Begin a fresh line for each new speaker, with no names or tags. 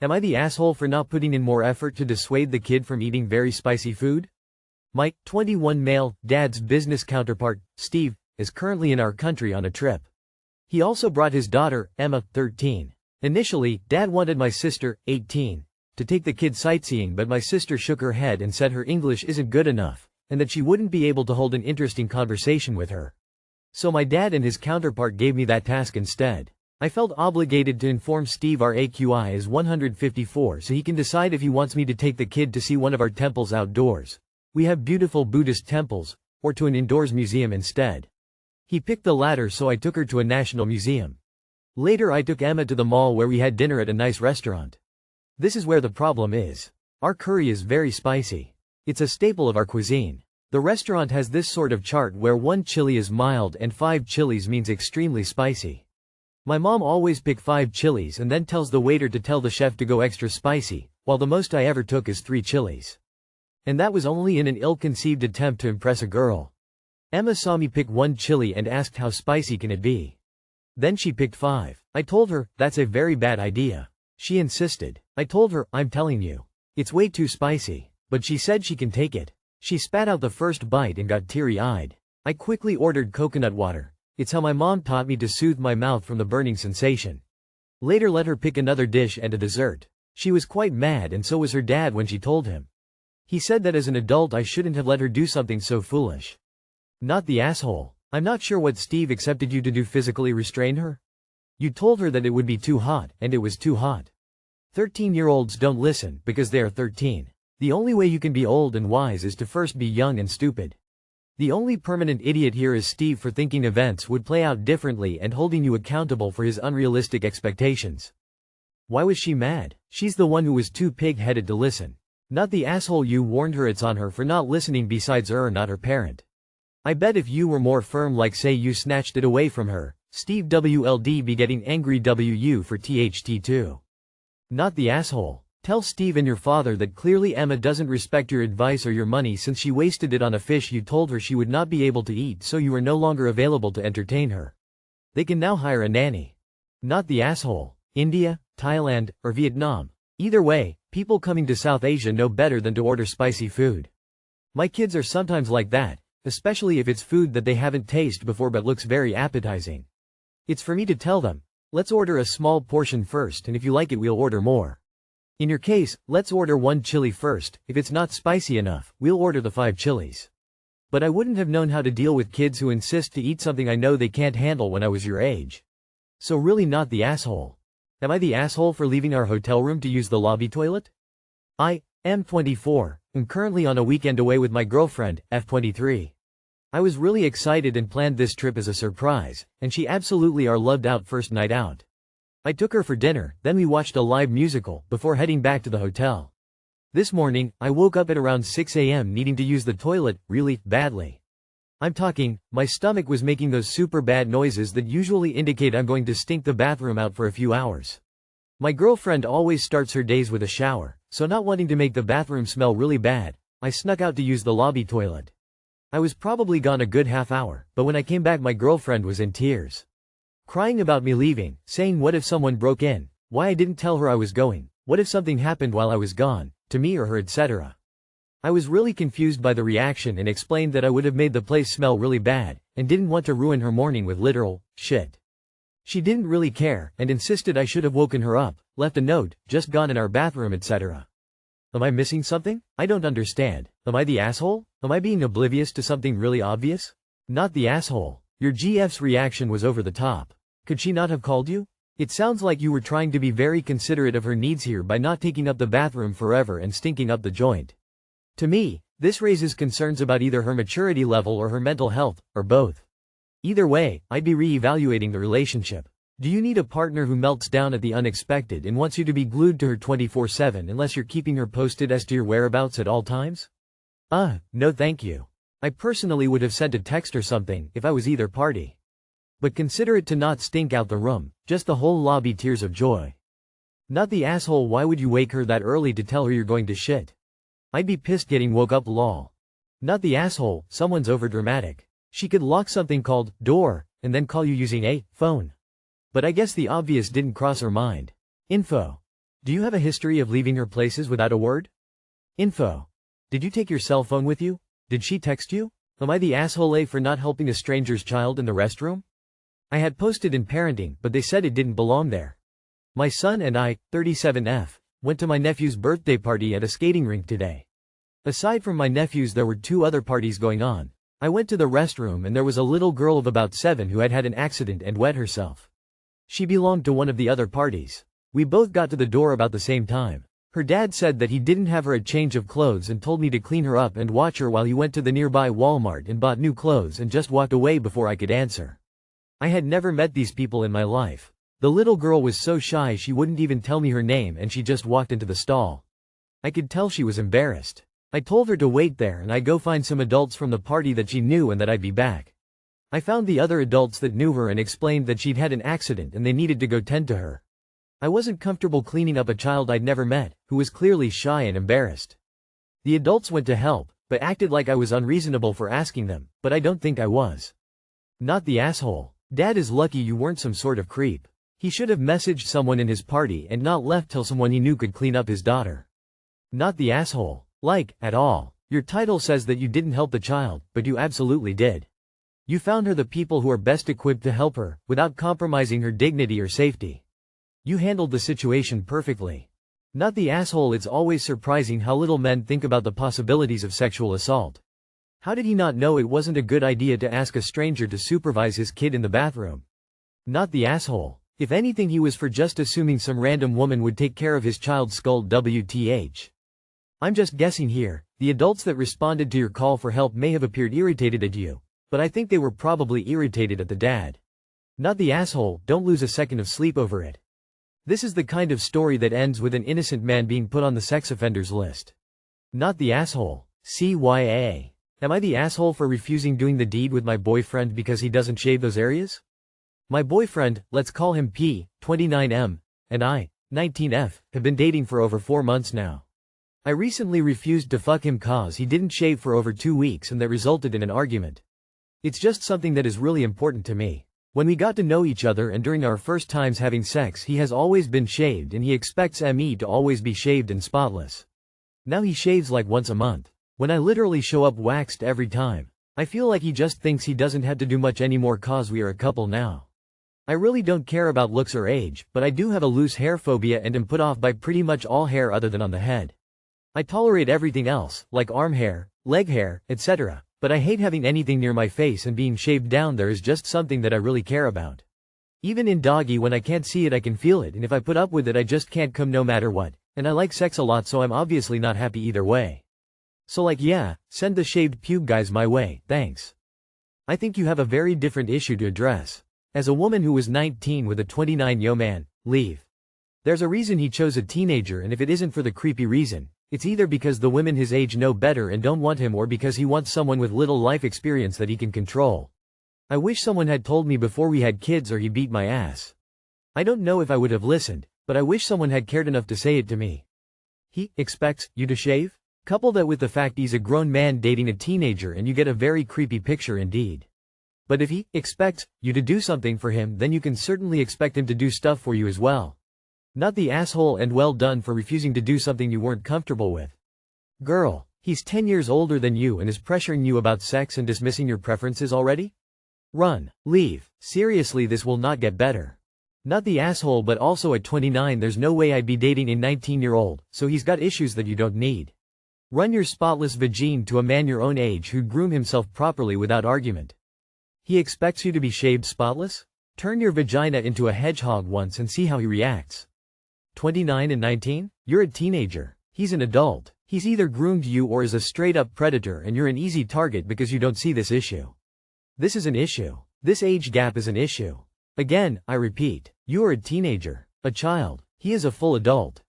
Am I the asshole for not putting in more effort to dissuade the kid from eating very spicy food? My 21 male dad's business counterpart, Steve, is currently in our country on a trip. He also brought his daughter, Emma, 13. Initially, Dad wanted my sister, 18, to take the kid sightseeing, but my sister shook her head and said her English isn't good enough, and that she wouldn't be able to hold an interesting conversation with her. So my dad and his counterpart gave me that task instead. I felt obligated to inform Steve our AQI is 154 so he can decide if he wants me to take the kid to see one of our temples outdoors. We have beautiful Buddhist temples, or to an indoors museum instead. He picked the latter, so I took her to a national museum. Later I took Emma to the mall where we had dinner at a nice restaurant. This is where the problem is. Our curry is very spicy. It's a staple of our cuisine. The restaurant has this sort of chart where 1 chili is mild and 5 chilies means extremely spicy. My mom always picks 5 chilies and then tells the waiter to tell the chef to go extra spicy, while the most I ever took is 3 chilies. And that was only in an ill-conceived attempt to impress a girl. Emma saw me pick 1 chili and asked how spicy can it be. Then she picked 5. I told her, that's a very bad idea. She insisted. I told her, I'm telling you. It's way too spicy. But she said she can take it. She spat out the first bite and got teary-eyed. I quickly ordered coconut water. It's how my mom taught me to soothe my mouth from the burning sensation. Later let her pick another dish and a dessert. She was quite mad, and so was her dad when she told him. He said that as an adult I shouldn't have let her do something so foolish. Not the asshole. I'm not sure what Steve accepted you to do, physically restrain her? You told her that it would be too hot, and it was too hot. 13-year-olds don't listen because they are 13. The only way you can be old and wise is to first be young and stupid. The only permanent idiot here is Steve for thinking events would play out differently and holding you accountable for his unrealistic expectations. Why was she mad? She's the one who was too pig-headed to listen. Not the asshole you warned her. It's on her for not listening, besides not her parent. I bet if you were more firm, like say you snatched it away from her, Steve WLD be getting angry WU for THT too. Not the asshole. Tell Steve and your father that clearly Emma doesn't respect your advice or your money since she wasted it on a fish you told her she would not be able to eat, so you are no longer available to entertain her. They can now hire a nanny. Not the asshole. India, Thailand, or Vietnam. Either way, people coming to South Asia know better than to order spicy food. My kids are sometimes like that, especially if it's food that they haven't tasted before but looks very appetizing. It's for me to tell them, let's order a small portion first, and if you like it we'll order more. In your case, let's order 1 chili first. If it's not spicy enough, we'll order the 5 chilies. But I wouldn't have known how to deal with kids who insist to eat something I know they can't handle when I was your age. So really not the asshole. Am I the asshole for leaving our hotel room to use the lobby toilet? I am 24, am currently on a weekend away with my girlfriend, F23. I was really excited and planned this trip as a surprise, and she absolutely our loved out first night out. I took her for dinner, then we watched a live musical, before heading back to the hotel. This morning, I woke up at around 6 a.m. needing to use the toilet, really, badly. I'm talking, my stomach was making those super bad noises that usually indicate I'm going to stink the bathroom out for a few hours. My girlfriend always starts her days with a shower, so not wanting to make the bathroom smell really bad, I snuck out to use the lobby toilet. I was probably gone a good half hour, but when I came back my girlfriend was in tears. Crying about me leaving, saying what if someone broke in, why I didn't tell her I was going, what if something happened while I was gone, to me or her, etc. I was really confused by the reaction and explained that I would have made the place smell really bad, and didn't want to ruin her morning with literal shit. She didn't really care, and insisted I should have woken her up, left a note, just gone in our bathroom, etc. Am I missing something? I don't understand. Am I the asshole? Am I being oblivious to something really obvious? Not the asshole. Your GF's reaction was over the top. Could she not have called you? It sounds like you were trying to be very considerate of her needs here by not taking up the bathroom forever and stinking up the joint. To me, this raises concerns about either her maturity level or her mental health, or both. Either way, I'd be re-evaluating the relationship. Do you need a partner who melts down at the unexpected and wants you to be glued to her 24/7 unless you're keeping her posted as to your whereabouts at all times? No thank you. I personally would have sent a text or something if I was either party. But consider it to not stink out the room, just the whole lobby tears of joy. Not the asshole. Why would you wake her that early to tell her you're going to shit? I'd be pissed getting woke up, lol. Not the asshole. Someone's overdramatic. She could lock something called door and then call you using a phone. But I guess the obvious didn't cross her mind. Info. Do you have a history of leaving her places without a word? Info. Did you take your cell phone with you? Did she text you? Am I the asshole for not helping a stranger's child in the restroom? I had posted in parenting, but they said it didn't belong there. My son and I, 37F, went to my nephew's birthday party at a skating rink today. Aside from my nephews, there were 2 other parties going on. I went to the restroom and there was a little girl of about 7 who had had an accident and wet herself. She belonged to one of the other parties. We both got to the door about the same time. Her dad said that he didn't have her a change of clothes and told me to clean her up and watch her while he went to the nearby Walmart and bought new clothes and just walked away before I could answer. I had never met these people in my life. The little girl was so shy she wouldn't even tell me her name and she just walked into the stall. I could tell she was embarrassed. I told her to wait there and I'd go find some adults from the party that she knew and that I'd be back. I found the other adults that knew her and explained that she'd had an accident and they needed to go tend to her. I wasn't comfortable cleaning up a child I'd never met, who was clearly shy and embarrassed. The adults went to help, but acted like I was unreasonable for asking them, but I don't think I was. Not the asshole. Dad is lucky you weren't some sort of creep. He should have messaged someone in his party and not left till someone he knew could clean up his daughter. Not the asshole. Like, at all. Your title says that you didn't help the child, but you absolutely did. You found her the people who are best equipped to help her, without compromising her dignity or safety. You handled the situation perfectly. Not the asshole. It's always surprising how little men think about the possibilities of sexual assault. How did he not know it wasn't a good idea to ask a stranger to supervise his kid in the bathroom? Not the asshole. If anything, he was for just assuming some random woman would take care of his child's skull. WTH. I'm just guessing here. The adults that responded to your call for help may have appeared irritated at you, but I think they were probably irritated at the dad. Not the asshole. Don't lose a second of sleep over it. This is the kind of story that ends with an innocent man being put on the sex offenders list. Not the asshole. CYA. Am I the asshole for refusing doing the deed with my boyfriend because he doesn't shave those areas? My boyfriend, let's call him P, 29M, and I, 19F, have been dating for over 4 months now. I recently refused to fuck him cause he didn't shave for over 2 weeks and that resulted in an argument. It's just something that is really important to me. When we got to know each other and during our first times having sex, he has always been shaved and he expects me to always be shaved and spotless. Now he shaves like once a month. When I literally show up waxed every time. I feel like he just thinks he doesn't have to do much anymore cause we are a couple now. I really don't care about looks or age, but I do have a loose hair phobia and am put off by pretty much all hair other than on the head. I tolerate everything else, like arm hair, leg hair, etc., but I hate having anything near my face and being shaved down there is just something that I really care about. Even in doggy, when I can't see it I can feel it, and if I put up with it I just can't come no matter what, and I like sex a lot so I'm obviously not happy either way. So like yeah, send the shaved pube guys my way, thanks. I think you have a very different issue to address. As a woman who was 19 with a 29-yo man, leave. There's a reason he chose a teenager, and if it isn't for the creepy reason, it's either because the women his age know better and don't want him or because he wants someone with little life experience that he can control. I wish someone had told me before we had kids or he beat my ass. I don't know if I would have listened, but I wish someone had cared enough to say it to me. He expects you to shave? Couple that with the fact he's a grown man dating a teenager and you get a very creepy picture indeed. But if he expects you to do something for him, then you can certainly expect him to do stuff for you as well. Not the asshole and well done for refusing to do something you weren't comfortable with. Girl, he's 10 years older than you and is pressuring you about sex and dismissing your preferences already? Run, leave, seriously this will not get better. Not the asshole, but also at 29 there's no way I'd be dating a 19-year-old, so he's got issues that you don't need. Run your spotless vagine to a man your own age who'd groom himself properly without argument. He expects you to be shaved spotless? Turn your vagina into a hedgehog once and see how he reacts. 29 and 19? You're a teenager. He's an adult. He's either groomed you or is a straight-up predator and you're an easy target because you don't see this issue. This is an issue. This age gap is an issue. Again, I repeat, you are a teenager, a child. He is a full adult.